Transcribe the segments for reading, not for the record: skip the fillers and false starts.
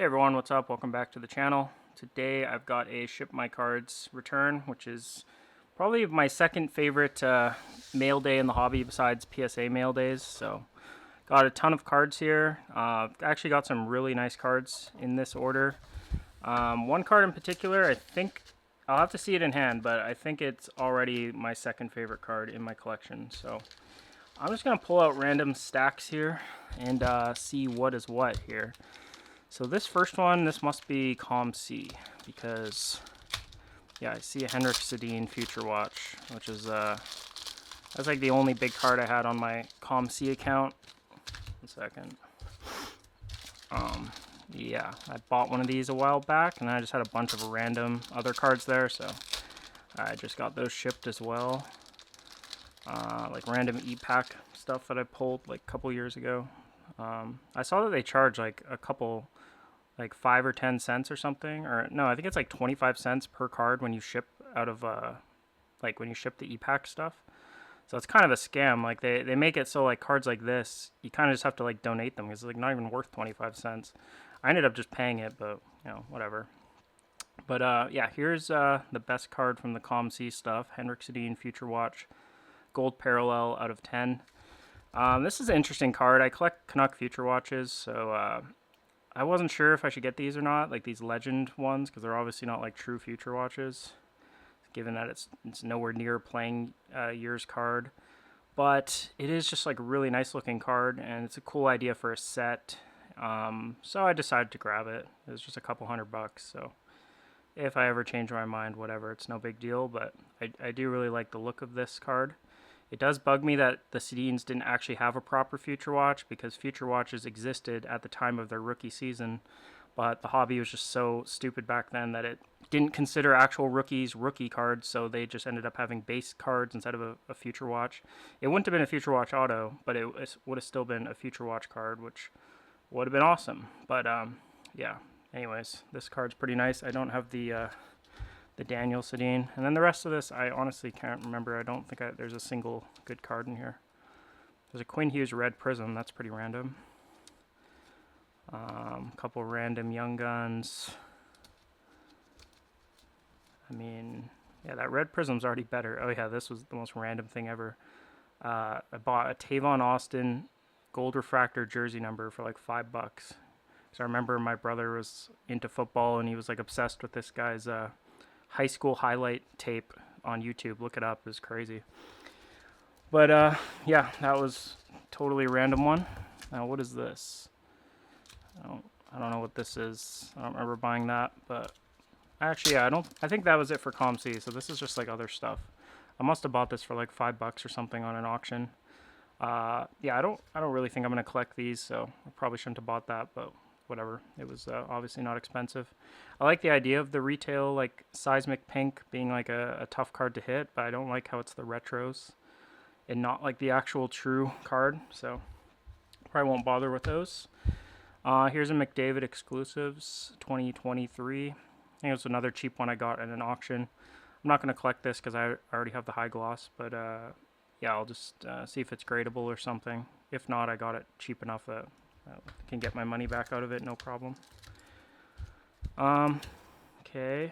Hey everyone, what's up? Welcome back to the channel. Today I've got a ShipMyCards return, which is probably my second favorite mail day in the hobby besides PSA mail days. So got a ton of cards here. Actually got some really nice cards in this order. One card in particular, I think, I'll have to see it in hand, but I think it's already my second favorite card in my collection. So I'm just going to pull out random stacks here and see what is what here. So this first one, this must be C because, yeah, I see a Henrik Sedin Future Watch, which is, that's like the only big card I had on my C account. 1 second. Yeah, I bought one of these a while back, and I just had a bunch of random other cards there, so I just got those shipped as well. Like random e-pack stuff that I pulled like a couple years ago. I saw that they charge like a couple, like 5 or 10 cents or something, or no, I think it's like 25 cents per card when you ship out of like when you ship the e-pack stuff. So it's kind of a scam. Like they make it so like cards like this, you kind of just have to like donate them because it's like not even worth 25 cents. I ended up just paying it, but you know, whatever. But yeah, here's the best card from the C stuff, Henrik Sedin Future Watch, gold parallel out of 10. This is an interesting card. I collect Canuck Future Watches, so I wasn't sure if I should get these or not, like these legend ones, because they're obviously not like true Future Watches, given that it's nowhere near playing years card. But it is just like a really nice looking card, and it's a cool idea for a set. So I decided to grab it. It was just a couple $100, so if I ever change my mind, whatever, it's no big deal. But I do really like the look of this card. It does bug me that the Sedins didn't actually have a proper Future Watch, because Future Watches existed at the time of their rookie season, but the hobby was just so stupid back then that it didn't consider actual rookies rookie cards, so they just ended up having base cards instead of a Future Watch. It wouldn't have been a Future Watch auto, but it would have still been a Future Watch card, which would have been awesome. But yeah, anyways, this card's pretty nice. I don't have the Daniel Sedin, and then the rest of this I honestly can't remember. I don't think there's a single good card in here. There's a Quinn Hughes Red Prism, that's pretty random. A couple random Young Guns. I mean, yeah, that Red Prism's already better. Oh yeah, this was the most random thing ever. I bought a Tavon Austin gold refractor jersey number for like $5. Because I remember my brother was into football and he was like obsessed with this guy's high school highlight tape on YouTube. Look it up, it was crazy. But yeah, that was totally a random one. Now what is this? I don't know what this is. I don't remember buying that, but actually, yeah, I think that was it for C. So this is just like other stuff. I must have bought this for like $5 or something on an auction. Yeah, I don't really think I'm gonna collect these, so I probably shouldn't have bought that, but whatever. It was obviously not expensive. I like the idea of the retail like seismic pink being like a tough card to hit, but I don't like how it's the retros and not like the actual true card, so probably won't bother with those. Here's a McDavid Exclusives 2023. I think it's another cheap one I got at an auction. I'm not going to collect this because I already have the high gloss, but yeah, I'll just see if it's gradable or something. If not, I got it cheap enough that I can get my money back out of it, no problem. Okay.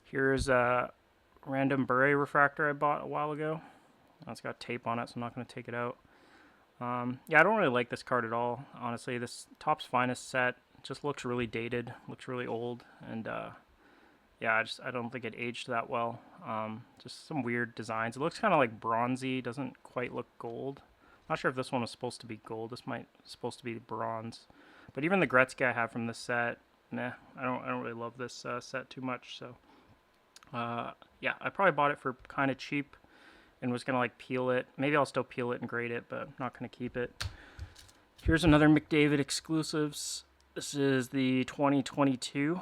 Here's a random Bure refractor I bought a while ago. It's got tape on it, so I'm not going to take it out. Yeah, I don't really like this card at all, honestly. This Topps Finest set just looks really dated, looks really old, and yeah, I don't think it aged that well. Just some weird designs. It looks kind of like bronzy, doesn't quite look gold. Not sure if this one was supposed to be gold. This might supposed to be bronze. But even the Gretzky I have from this set, nah, I don't really love this set too much. So yeah, I probably bought it for kind of cheap and was gonna like peel it. Maybe I'll still peel it and grade it, but I'm not gonna keep it. Here's another McDavid Exclusives. This is the 2022.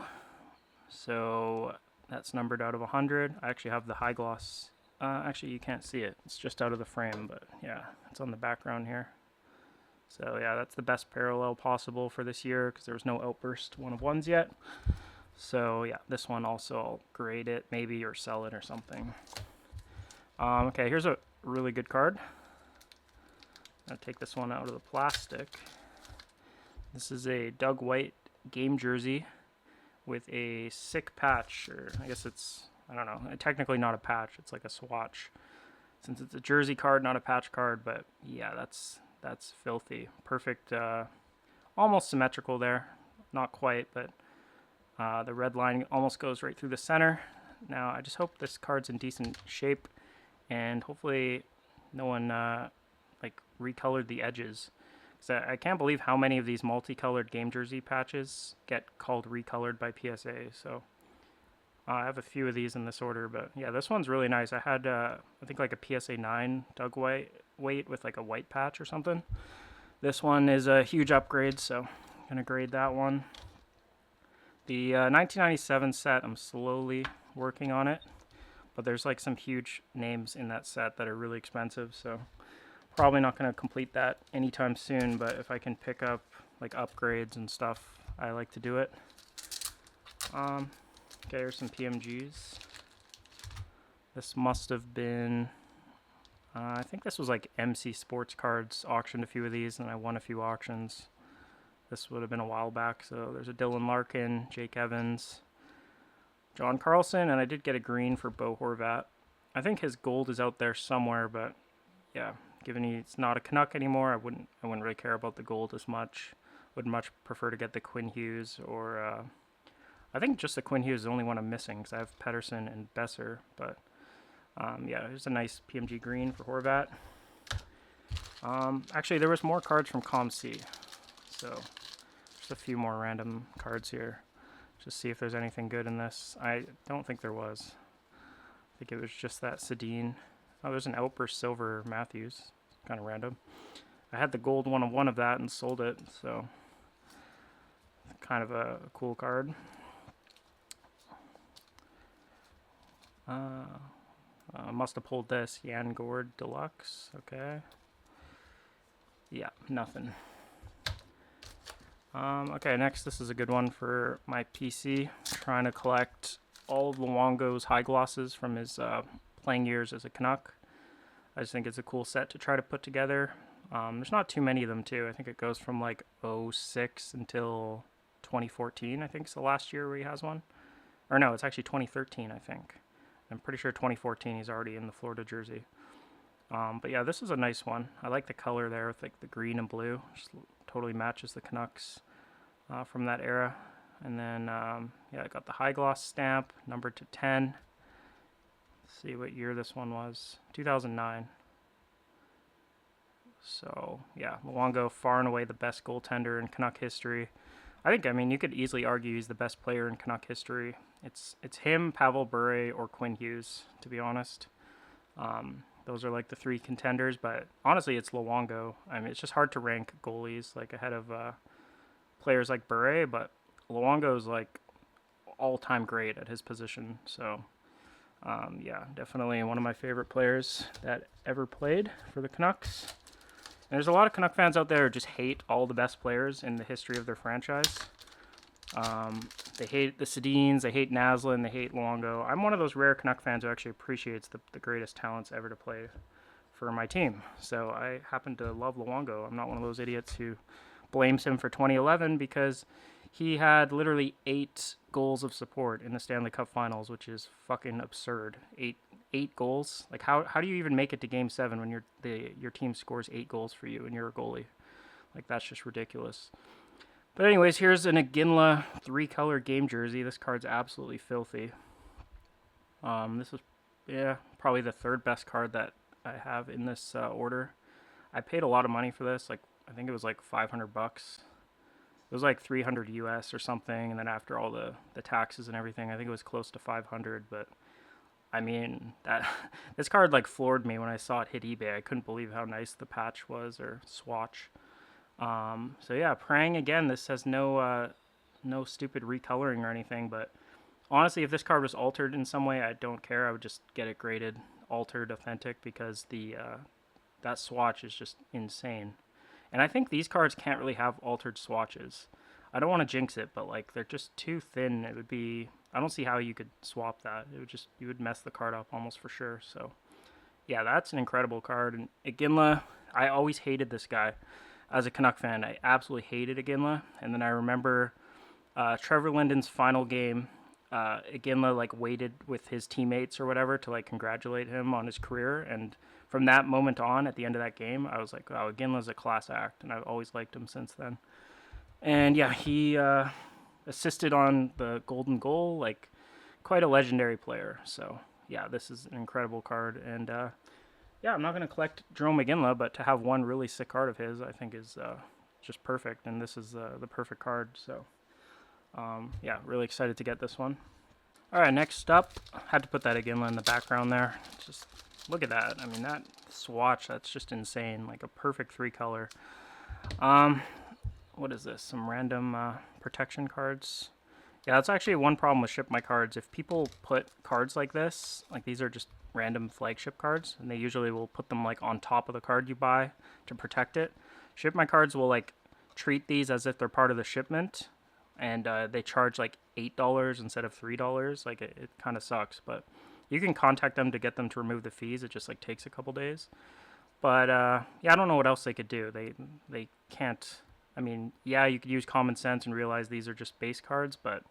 So that's numbered out of 100. I actually have the high gloss. Actually, you can't see it. It's just out of the frame, but yeah, it's on the background here. So yeah, that's the best parallel possible for this year because there was no Outburst 1-of-1s yet. So yeah, this one also I'll grade it maybe or sell it or something. Okay, here's a really good card. I'll take this one out of the plastic. This is a Doug White game jersey with a sick patch, or I guess it's, I don't know, technically not a patch, it's like a swatch. Since it's a jersey card, not a patch card, but yeah, that's filthy. Perfect, almost symmetrical there. Not quite, but the red line almost goes right through the center. Now, I just hope this card's in decent shape, and hopefully no one like recolored the edges. Because I can't believe how many of these multicolored game jersey patches get called recolored by PSA. So I have a few of these in this order, but yeah, this one's really nice. I had, I think like a PSA 9 Doug White with like a white patch or something. This one is a huge upgrade, so I'm going to grade that one. The 1997 set, I'm slowly working on it, but there's like some huge names in that set that are really expensive, so probably not going to complete that anytime soon, but if I can pick up like upgrades and stuff, I like to do it. Okay, here's some PMGs. This must have been, I think this was like MC Sports Cards auctioned a few of these, and I won a few auctions. This would have been a while back. So there's a Dylan Larkin, Jake Evans, John Carlson, and I did get a green for Bo Horvat. I think his gold is out there somewhere, but yeah, given he's not a Canuck anymore, I wouldn't really care about the gold as much. Would much prefer to get the Quinn Hughes, or I think just the Quinn Hughes is the only one I'm missing because I have Pettersson and Besser. But yeah, here's a nice PMG green for Horvat. Actually, there was more cards from ComC, so just a few more random cards here. Just see if there's anything good in this. I don't think there was. I think it was just that Sedin. Oh, there's an Outburst Silver Matthews. Kind of random. I had the gold 1-of-1 of that and sold it, so kind of a cool card. Must have pulled this. Jan Gord Deluxe. Okay. Yeah, nothing. Okay, next, this is a good one for my PC. Trying to collect all of Luongo's high glosses from his playing years as a Canuck. I just think it's a cool set to try to put together. There's not too many of them, too. I think it goes from like 06 until 2014, I think is the last year where he has one. Or no, it's actually 2013, I think. I'm pretty sure 2014 he's already in the Florida jersey. But yeah, this is a nice one. I like the color there with like the green and blue. Just totally matches the Canucks from that era. And then, yeah, I got the high gloss stamp, numbered to 10. Let's see what year this one was. 2009. So, yeah, Luongo, far and away the best goaltender in Canuck history. I mean, you could easily argue he's the best player in Canuck history. It's him, Pavel Bure, or Quinn Hughes, to be honest. Those are like the three contenders, but honestly, it's Luongo. I mean, it's just hard to rank goalies like ahead of players like Bure, but Luongo's like all-time great at his position. So, yeah, definitely one of my favorite players that ever played for the Canucks. And there's a lot of Canuck fans out there who just hate all the best players in the history of their franchise. They hate the Sedins, they hate Naslund, they hate Luongo. I'm one of those rare Canuck fans who actually appreciates the greatest talents ever to play for my team. So I happen to love Luongo. I'm not one of those idiots who blames him for 2011 because he had literally 8 goals of support in the Stanley Cup Finals, which is fucking absurd. Eight goals. Like how do you even make it to Game 7 when your team scores 8 goals for you and you're a goalie? Like that's just ridiculous. But anyways, here's an Iginla 3-color game jersey. This card's absolutely filthy. This is, yeah, probably the 3rd best card that I have in this order. I paid a lot of money for this. Like I think it was like $500. It was like 300 US or something, and then after all the taxes and everything, I think it was close to 500. But I mean, this card like floored me when I saw it hit eBay. I couldn't believe how nice the patch was, or swatch. So yeah, praying again. This has no stupid recoloring or anything. But honestly, if this card was altered in some way, I don't care. I would just get it graded, altered, authentic, because that swatch is just insane. And I think these cards can't really have altered swatches. I don't want to jinx it, but like they're just too thin. It would be. I don't see how you could swap that. You would mess the card up almost for sure. So, yeah, that's an incredible card. And Iginla, I always hated this guy. as a Canuck fan, I absolutely hated Iginla. And then I remember Trevor Linden's final game. Iginla like waited with his teammates or whatever to like congratulate him on his career, and from that moment on, at the end of that game, I was like, wow, Iginla's a class act, and I've always liked him since then. And yeah, he assisted on the golden goal, like quite a legendary player. So yeah, this is an incredible card, and yeah, I'm not going to collect Jerome Iginla, but to have one really sick card of his, I think is just perfect, and this is the perfect card. So yeah, really excited to get this one. All right, next up, had to put that Iginla in the background there. Just look at that. I mean, that swatch, that's just insane. Like a perfect 3-color. What is this? Some random protection cards. Yeah, that's actually one problem with ShipMyCards. If people put cards like this, like these are just random flagship cards, and they usually will put them like on top of the card you buy to protect it. ShipMyCards will like treat these as if they're part of the shipment, and they charge like $8 instead of $3. Like it kind of sucks, but you can contact them to get them to remove the fees. It just like takes a couple days. But yeah, I don't know what else they could do. They can't. I mean, yeah, you could use common sense and realize these are just base cards, but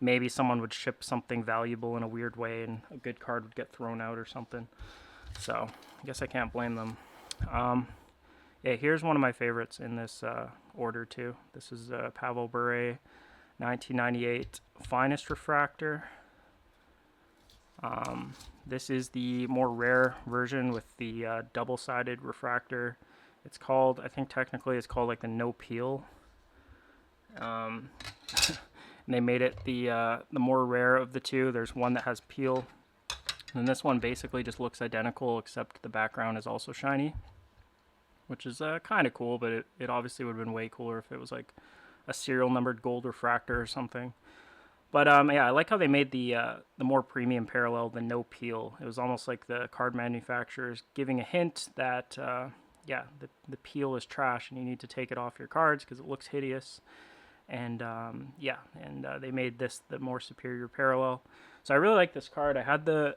maybe someone would ship something valuable in a weird way and a good card would get thrown out or something. So I guess I can't blame them. Yeah, here's one of my favorites in this order too. This is Pavel Bure 1998 Finest Refractor. This is the more rare version with the double-sided refractor. It's called, I think technically it's called like the no peel. And they made it the more rare of the two. There's one that has peel, and this one basically just looks identical except the background is also shiny, which is kind of cool, but it obviously would have been way cooler if it was like a serial numbered gold refractor or something. But yeah, I like how they made the more premium parallel, the no peel. It was almost like the card manufacturers giving a hint that yeah, the peel is trash and you need to take it off your cards because it looks hideous. And yeah, and they made this the more superior parallel. So I really like this card. I had the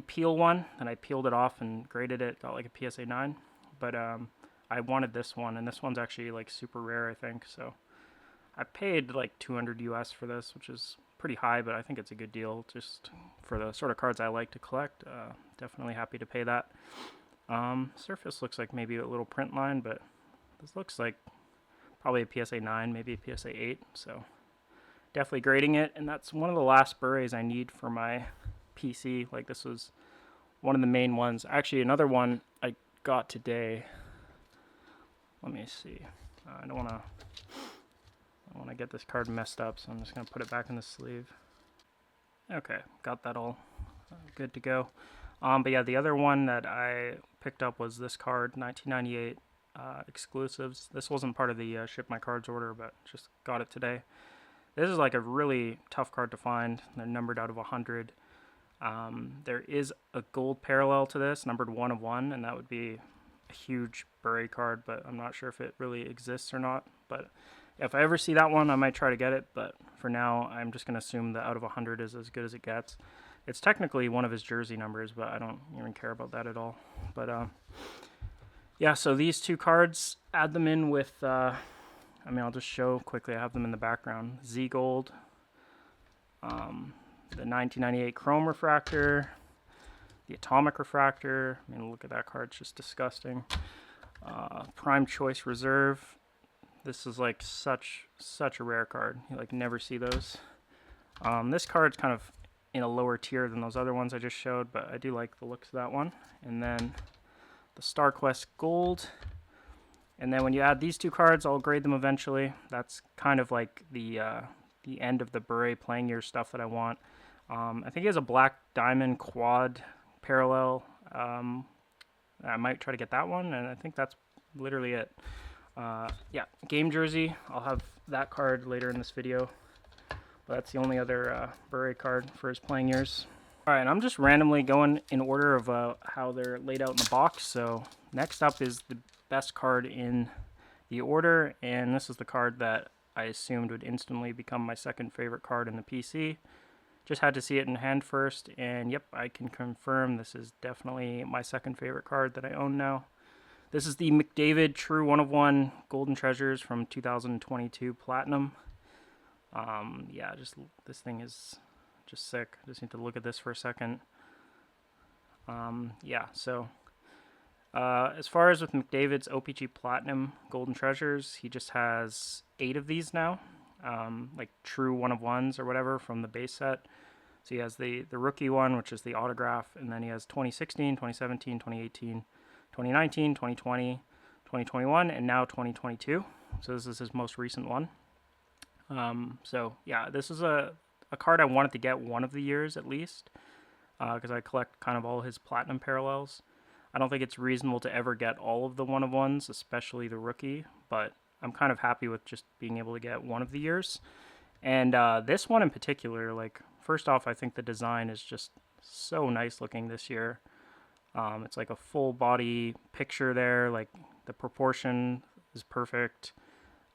peel one, and I peeled it off and graded it, got like a PSA 9. But I wanted this one, and this one's actually like super rare, I think. So I paid like 200 US for this, which is pretty high, but I think it's a good deal just for the sort of cards I like to collect. Definitely happy to pay that. Surface looks like maybe a little print line, but this looks like probably a PSA 9, maybe a PSA 8. So definitely grading it, and that's one of the last Bures I need for my PC. Like this was one of the main ones. Actually, another one I got today. Let me see. I don't want to get this card messed up, so I'm just going to put it back in the sleeve. Okay, got that all good to go. But yeah, the other one that I picked up was this card, 1998 exclusives. This wasn't part of the ShipMyCards order, but just got it today. This is like a really tough card to find. They're numbered out of 100. There is a gold parallel to this, numbered 1 of 1, and that would be a huge Bure card, but I'm not sure if it really exists or not. But if I ever see that one, I might try to get it, but for now, I'm just going to assume that out of 100 is as good as it gets. It's technically one of his jersey numbers, but I don't even care about that at all. But yeah, so these two cards, add them in with, I mean, I'll just show quickly. I have them in the background. Z Gold, the 1998 Chrome Refractor, the Atomic Refractor. I mean, look at that card. It's just disgusting. Prime Choice Reserve. This is like such a rare card. You like never see those. This card's kind of in a lower tier than those other ones I just showed, but I do like the looks of that one. And then the StarQuest Gold. And then when you add these two cards, I'll grade them eventually. That's kind of like the end of the Bure playing year stuff that I want. I think he has a Black Diamond Quad parallel. I might try to get that one, and I think that's literally it. Yeah, game jersey. I'll have that card later in this video. But that's the only other Bure card for his playing years. Alright, I'm just randomly going in order of how they're laid out in the box. So next up is the best card in the order, and this is the card that I assumed would instantly become my second favorite card in the PC. Just had to see it in hand first, and yep, I can confirm this is definitely my second favorite card that I own now. This is the McDavid True 1 of 1 Golden Treasures from 2022 Platinum. Yeah, just this thing is just sick. Just need to look at this for a second. Yeah, so as far as with McDavid's OPG Platinum Golden Treasures, he just has 8 of these now, like true 1 of 1s or whatever from the base set. So he has the rookie one, which is the autograph, and then he has 2016, 2017, 2018, 2019, 2020, 2021, and now 2022. So this is his most recent one. So yeah, this is a card I wanted to get one of the years at least, because I collect kind of all his platinum parallels. I don't think it's reasonable to ever get all of the 1 of 1s, especially the rookie, but I'm kind of happy with just being able to get one of the years. And this one in particular, like, first off, I think the design is just so nice looking this year. It's like a full body picture there, like the proportion is perfect.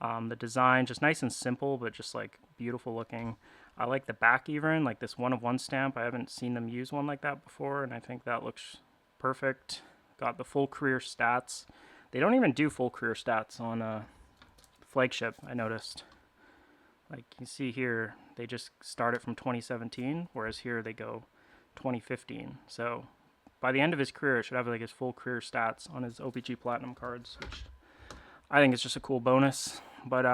The design just nice and simple, but just like beautiful looking. I like the back even, like this 1 of 1 stamp. I haven't seen them use one like that before, and I think that looks perfect. Got the full career stats. They don't even do full career stats on flagship, I noticed. Like you see here, they just start it from 2017, whereas here they go 2015. So by the end of his career, it should have like his full career stats on his OPG Platinum cards, which I think is just a cool bonus. But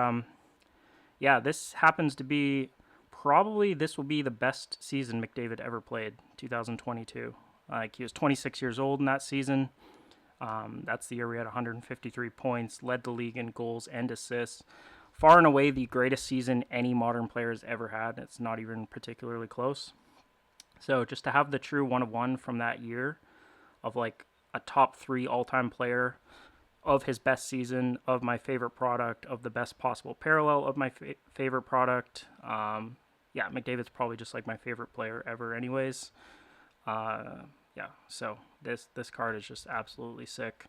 yeah, this happens to be probably, this will be the best season McDavid ever played, 2022. Like he was 26 years old in that season. That's the year we had 153 points, led the league in goals and assists. Far and away the greatest season any modern player has ever had. It's not even particularly close. So just to have the true 1 of 1 from that year of like a top 3 all-time player, of his best season, of my favorite product, of the best possible parallel of my favorite product. Yeah, McDavid's probably just like my favorite player ever anyways. Yeah, so this card is just absolutely sick.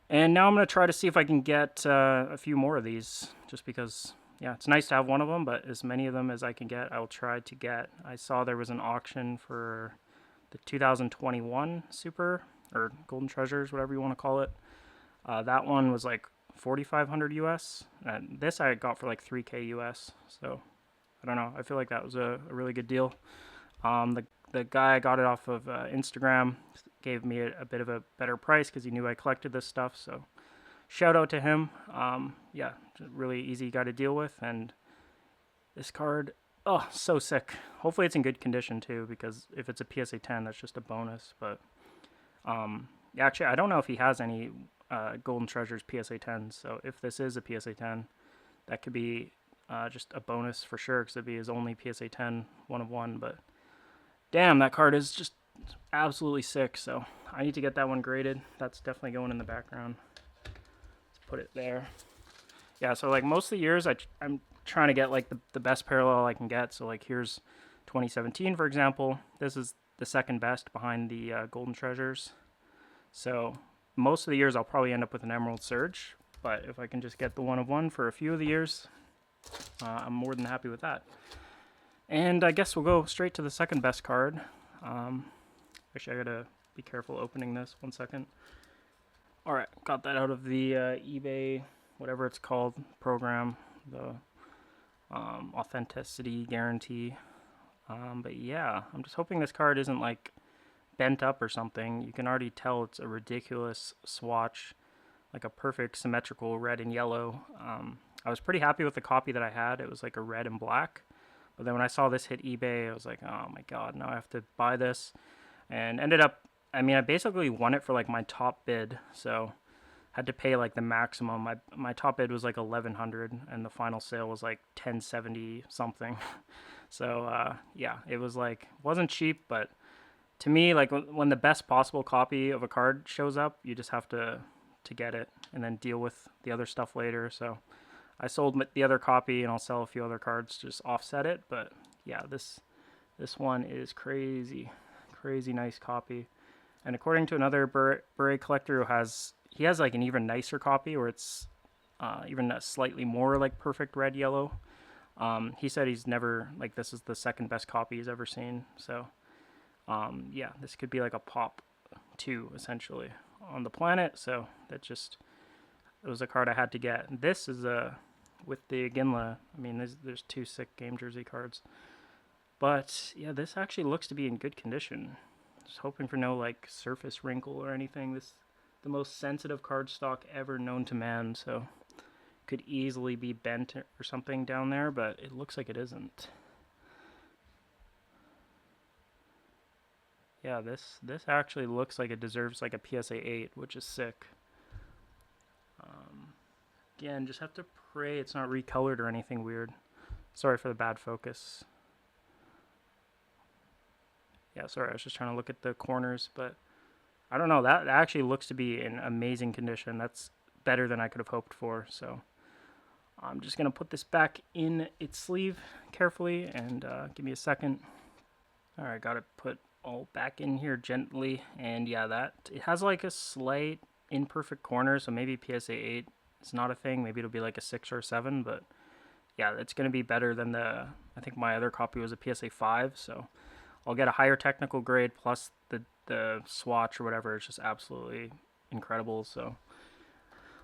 And now I'm going to try to see if I can get a few more of these, just because, yeah, it's nice to have one of them, but as many of them as I can get, I will try to get. I saw there was an auction for the 2021 Super, or Golden Treasures, whatever you want to call it. That one was like 4,500 US, and this I got for like 3K US, so I don't know. I feel like that was a really good deal. The guy I got it off of Instagram gave me a bit of a better price because he knew I collected this stuff, so shout out to him. Yeah, really easy guy to deal with, and this card, oh, so sick. Hopefully it's in good condition too, because if it's a PSA 10, that's just a bonus. But yeah, actually, I don't know if he has any Golden Treasures PSA 10s, so if this is a PSA 10, that could be just a bonus for sure, because it'd be his only PSA 10 1 of 1. But damn, that card is just absolutely sick, so I need to get that one graded. That's definitely going in the background. Let's put it there. Yeah, so like most of the years I'm trying to get like the best parallel I can get. So like here's 2017, for example. This is the second best behind the Golden Treasures. So most of the years I'll probably end up with an Emerald Surge, but if I can just get the 1 of 1 for a few of the years, I'm more than happy with that. And I guess we'll go straight to the second best card. Actually, I gotta be careful opening this. 1 second. Alright, got that out of the eBay, whatever it's called, program, the authenticity guarantee. But yeah, I'm just hoping this card isn't like bent up or something. You can already tell it's a ridiculous swatch, like a perfect symmetrical red and yellow. I was pretty happy with the copy that I had. It was like a red and black. But then when I saw this hit eBay, I was like, oh my god, now I have to buy this. And ended up, I mean, I basically won it for like my top bid. So had to pay like the maximum. My top bid was like 1,100 and the final sale was like 1070 something. So yeah, it was like, wasn't cheap, but to me, like when the best possible copy of a card shows up, you just have to get it and then deal with the other stuff later. So I sold the other copy and I'll sell a few other cards to just offset it. But yeah, this one is crazy nice copy. And according to another Bure collector who has like an even nicer copy where it's even a slightly more like perfect red yellow. He said he's never, like, this is the second best copy he's ever seen. So yeah, this could be like a pop 2 essentially on the planet, so it was a card I had to get. This is with the Ginla. I mean, there's 2 sick game jersey cards, but yeah, this actually looks to be in good condition. Just hoping for no like surface wrinkle or anything. This the most sensitive cardstock ever known to man, so could easily be bent or something down there, but it looks like it isn't. Yeah, this actually looks like it deserves like a PSA 8, which is sick. Again, just have to pray it's not recolored or anything weird. Sorry for the bad focus. Yeah, sorry, I was just trying to look at the corners, but I don't know, that actually looks to be in amazing condition. That's better than I could have hoped for, so I'm just going to put this back in its sleeve carefully, and give me a second. Alright, got it put all back in here gently, and yeah, it has like a slight imperfect corner, so maybe PSA 8 is not a thing. Maybe it'll be like a 6 or 7, but yeah, it's going to be better than I think my other copy was a PSA 5, so I'll get a higher technical grade, plus the swatch or whatever is just absolutely incredible. So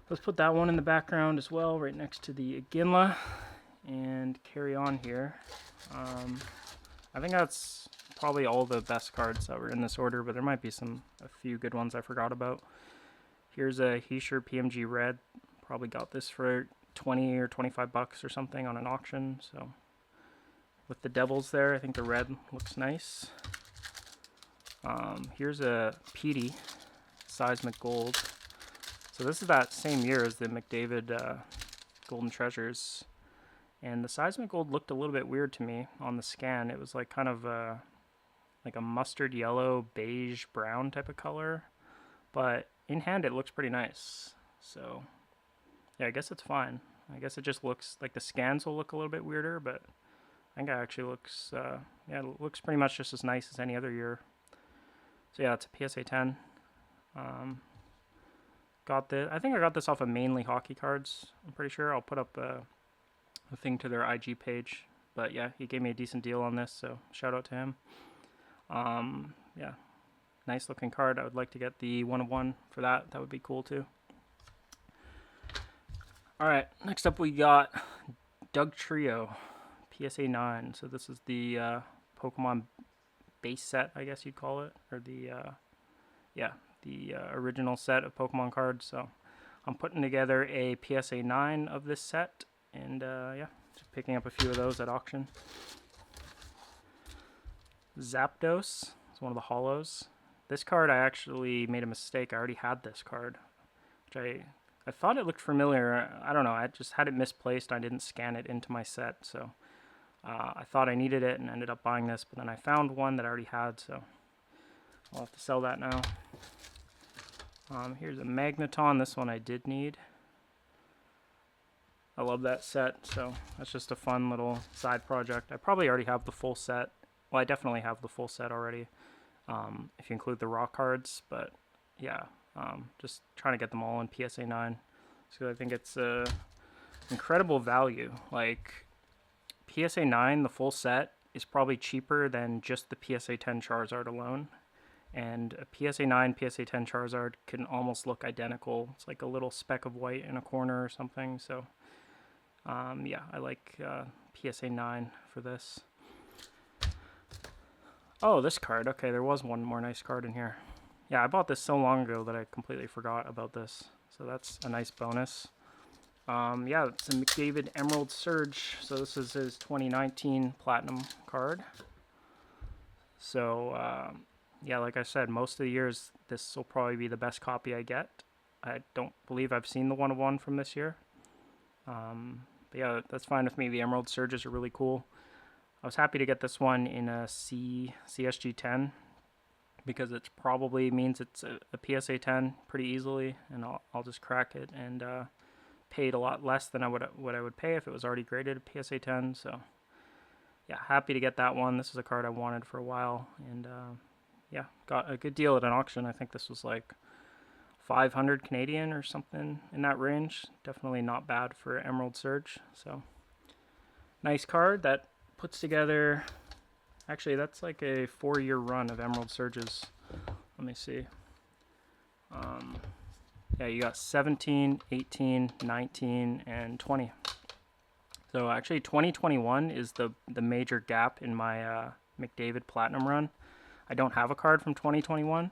let's put that one in the background as well, right next to the Ginla, and carry on here. I think that's probably all the best cards that were in this order, but there might be a few good ones I forgot about. Here's a Heischer PMG Red. Probably got this for 20 or 25 bucks or something on an auction, so with the Devils there, I think the red looks nice. Here's a Petey Seismic Gold. So this is that same year as the McDavid Golden Treasures. And the Seismic Gold looked a little bit weird to me on the scan. It was like kind of like a mustard yellow, beige, brown type of color. But in hand it looks pretty nice. So yeah, I guess it's fine. I guess it just looks like the scans will look a little bit weirder, but I think it actually looks, yeah, it looks pretty much just as nice as any other year. So yeah, it's a PSA 10. I think I got this off of Mainly Hockey Cards, I'm pretty sure. I'll put up a thing to their IG page. But yeah, he gave me a decent deal on this, so shout out to him. Yeah, nice looking card. I would like to get the 1/1 for that. That would be cool too. Alright, next up we got Doug Trio. PSA 9, so this is the Pokemon base set, I guess you'd call it, or the original set of Pokemon cards. So I'm putting together a PSA 9 of this set, and yeah, just picking up a few of those at auction. Zapdos is one of the holos. This card, I actually made a mistake. I already had this card, which I thought it looked familiar. I don't know, I just had it misplaced. I didn't scan it into my set, so I thought I needed it and ended up buying this, but then I found one that I already had, so I'll have to sell that now. Here's a Magneton. This one I did need. I love that set, so that's just a fun little side project. I probably already have the full set. Well, I definitely have the full set already, if you include the raw cards, but yeah, just trying to get them all in PSA 9. So I think it's incredible value. Like, PSA 9, the full set, is probably cheaper than just the PSA 10 Charizard alone. And a PSA 9, PSA 10 Charizard can almost look identical. It's like a little speck of white in a corner or something. So, yeah, I like PSA 9 for this. Oh, this card. Okay, there was one more nice card in here. Yeah, I bought this so long ago that I completely forgot about this. So that's a nice bonus. Yeah, it's a McDavid Emerald Surge. So this is his 2019 Platinum card. So, yeah, like I said, most of the years, this will probably be the best copy I get. I don't believe I've seen the 1/1 from this year. But yeah, that's fine with me. The Emerald Surges are really cool. I was happy to get this one in a CSG 10 because it probably means it's a PSA 10 pretty easily, and I'll just crack it, and paid a lot less than what I would pay if it was already graded a PSA 10. So yeah, happy to get that one. This is a card I wanted for a while, and yeah, got a good deal at an auction. I think this was like 500 Canadian or something in that range. Definitely not bad for Emerald Surge. So nice card that puts together, actually that's like a 4-year run of Emerald Surges. Let me see. Yeah, you got 17, 18, 19, and 20. So actually 2021 is the major gap in my McDavid Platinum run. I don't have a card from 2021.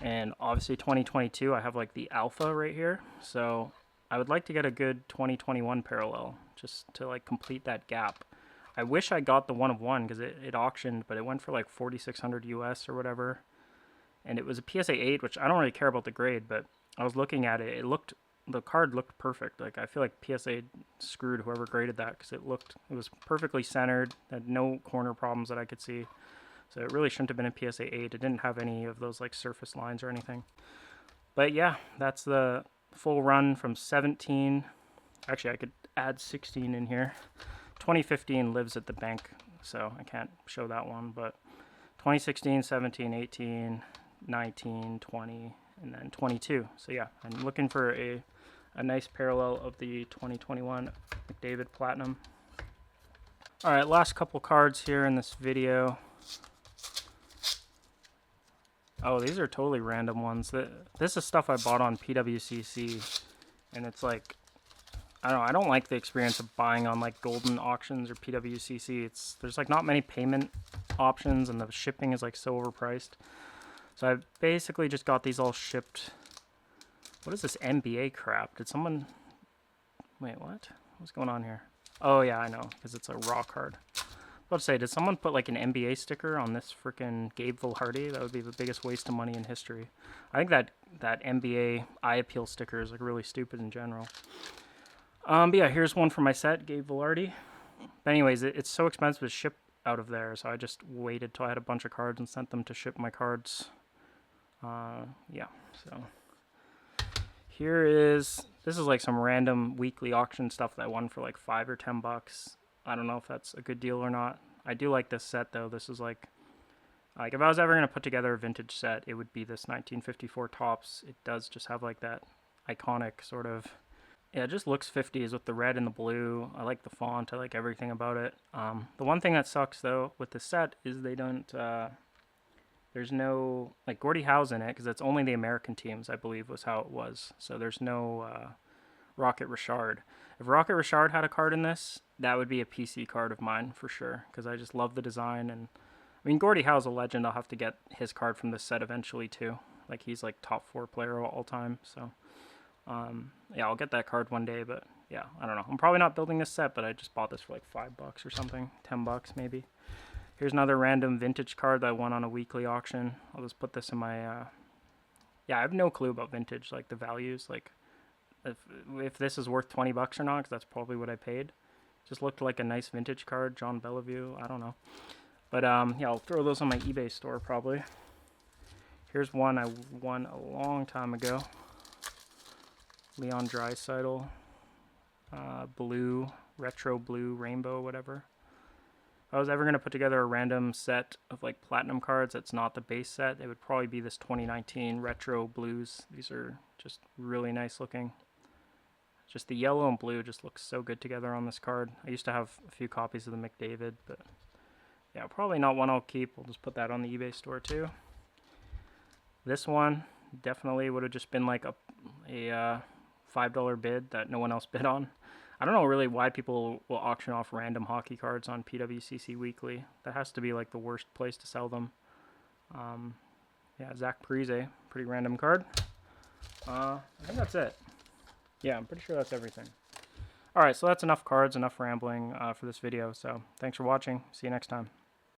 And obviously 2022, I have like the alpha right here. So I would like to get a good 2021 parallel just to like complete that gap. I wish I got the 1 of 1 because it auctioned, but it went for like 4,600 US or whatever. And it was a PSA 8, which I don't really care about the grade, but I was looking at it. The card looked perfect. Like I feel like PSA screwed whoever graded that because it was perfectly centered, had no corner problems that I could see. So it really shouldn't have been a PSA 8. It didn't have any of those like surface lines or anything. But yeah, that's the full run from 17. Actually, I could add 16 in here. 2015 lives at the bank, so I can't show that one. But 2016, 17, 18, 19, 20, and then 22. So yeah, I'm looking for a nice parallel of the 2021 McDavid Platinum. All right, last couple cards here in this video. Oh, these are totally random ones. This is stuff I bought on PWCC, and it's like, I don't like the experience of buying on like golden auctions or PWCC. There's like not many payment options, and the shipping is like so overpriced. So I basically just got these all shipped. What is this NBA crap? Did someone... Wait, what? What's going on here? Oh yeah, I know, because it's a raw card. Let's say, did someone put like an NBA sticker on this freaking Gabe Vilardi? That would be the biggest waste of money in history. I think that NBA eye appeal sticker is like really stupid in general. But yeah, here's one for my set, Gabe Vilardi. But anyways, it's so expensive to ship out of there, so I just waited till I had a bunch of cards and sent them to ShipMyCards. Yeah, so this is like some random weekly auction stuff that I won for like $5 or $10. I don't know if that's a good deal or not. I do like this set though. This is like if I was ever going to put together a vintage set, it would be this 1954 Topps. It does just have like that iconic sort of, yeah, it just looks 50s with the red and the blue. I like the font. I like everything about it. The one thing that sucks though with the set is they don't, there's no, like Gordie Howe's in it because it's only the American teams, I believe was how it was. So there's no Rocket Richard. If Rocket Richard had a card in this, that would be a PC card of mine for sure because I just love the design. And I mean, Gordie Howe's a legend. I'll have to get his card from this set eventually too. Like he's like top 4 player all time. So yeah, I'll get that card one day. But yeah, I don't know. I'm probably not building this set, but I just bought this for like $5 or something, $10 maybe. Here's another random vintage card that I won on a weekly auction. I'll just put this in my yeah, I have no clue about vintage, like the values, like if this is worth $20 or not, because that's probably what I paid. Just looked like a nice vintage card, John Bellevue, I don't know. But yeah, I'll throw those on my eBay store probably. Here's one I won a long time ago. Leon Draisaitl, blue, retro blue, rainbow, whatever. If I was ever going to put together a random set of like platinum cards that's not the base set, it would probably be this 2019 retro blues. These are just really nice looking. Just the yellow and blue just looks so good together on this card. I used to have a few copies of the McDavid, but yeah, probably not one I'll keep. We'll just put that on the eBay store too. This one definitely would have just been like a $5 bid that no one else bid on. I don't know really why people will auction off random hockey cards on PWCC Weekly. That has to be like the worst place to sell them. Yeah, Zach Parise, pretty random card. I think that's it. Yeah, I'm pretty sure that's everything. Alright, so that's enough cards, enough rambling for this video. So thanks for watching. See you next time.